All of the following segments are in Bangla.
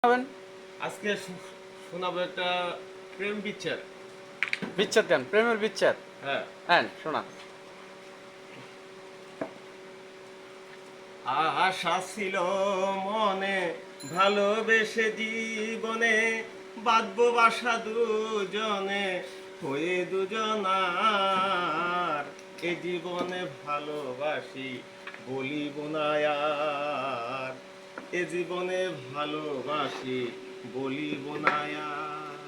হবেন? আজকে শোনাবো একটা প্রেম বিচ্ছেদ। বিচ্ছেদ গান, প্রেমের বিচ্ছেদ। হ্যাঁ। হ্যাঁ, শোনান। আশা ছিল মনে, ভালোবেসে জীবনে বাঁধবো বাসা দুজনে, হয়ে দুজনার। এ জীবনে ভালোবাসি বলিব না আর, এ জীবনে ভালোবাসি বলিব না আর।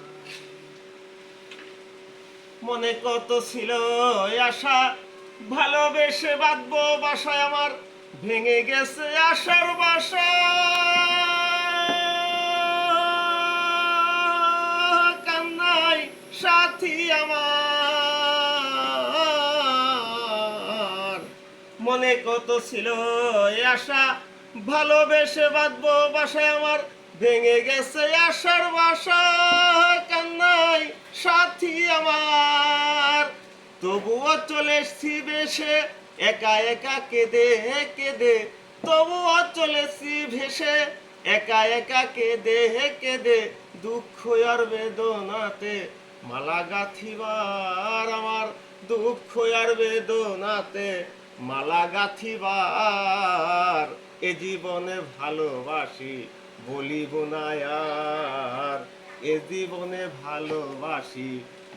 মনে কত ছিল আশা, ভালোবেসে বাঁধবো বাসায় আমার, ভেঙে গেছে আশার বাসা। কান্নাই সাথী আমার, মনে কত ছিল আশা, ভালোবেসে বাঁধবো বাসায় আমার, ভেঙে গেছে আশার বাসা। কান্নাই সাথী আমার, তবুও চলে এসছি ভেসে, একা একা কেঁদে কেঁদে। তবুও চলেছি ভেসে, একা একা কেঁদে কেঁদে। দুঃখ আর বেদনাতে মালা গাঁথিবার আমার, দুঃখ আর বেদনাতে মালা গাঁথিবার। এ জীবনে ভালোবাসি বলিব না আর, এ জীবনে ভালোবাসি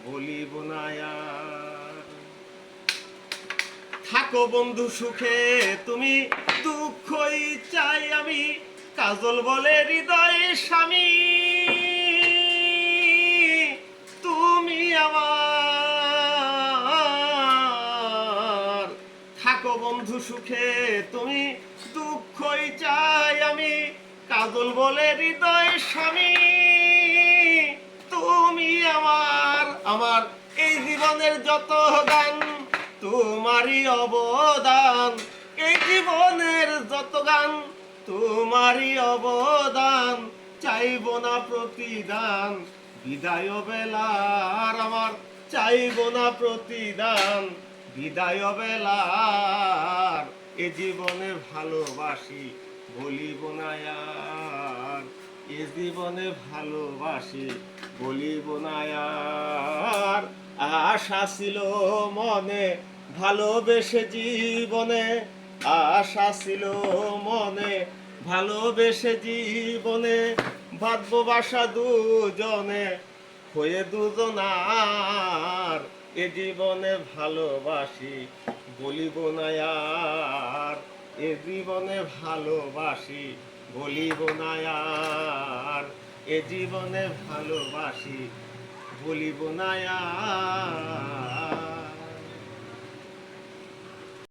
বলিব না আর। থাকো বন্ধু সুখে তুমি, দুঃখই চাই আমি, কাজল বলে হৃদয়ে স্বামী। তুমি আমার, থাকো বন্ধু সুখে তুমি, দুঃখই চাই আমি, কাজল বলে হৃদয়ে স্বামী। তুমি আমার, আমার এই জীবনের যত গান তোমারই অবদান, এই জীবনের যত গান তোমারই অবদান। চাইব না প্রতিদান বিদায় বেলার আমার, চাইব না প্রতিদান বিদায় বেলার। এ জীবনে ভালোবাসি বলিব না আর, এ জীবনে ভালোবাসি বলিব না আর। আশা ছিল মনে, ভালোবেসে জীবনে, আশা ছিল মনে, ভালোবেসে জীবনে বাঁধবো বাসা দুজনে, হয়ে দুজনার। এ জীবনে ভালোবাসি বলিব না আর, এ জীবনে ভালোবাসি বলিব না আর, এ জীবনে ভালোবাসি বলিব না আর।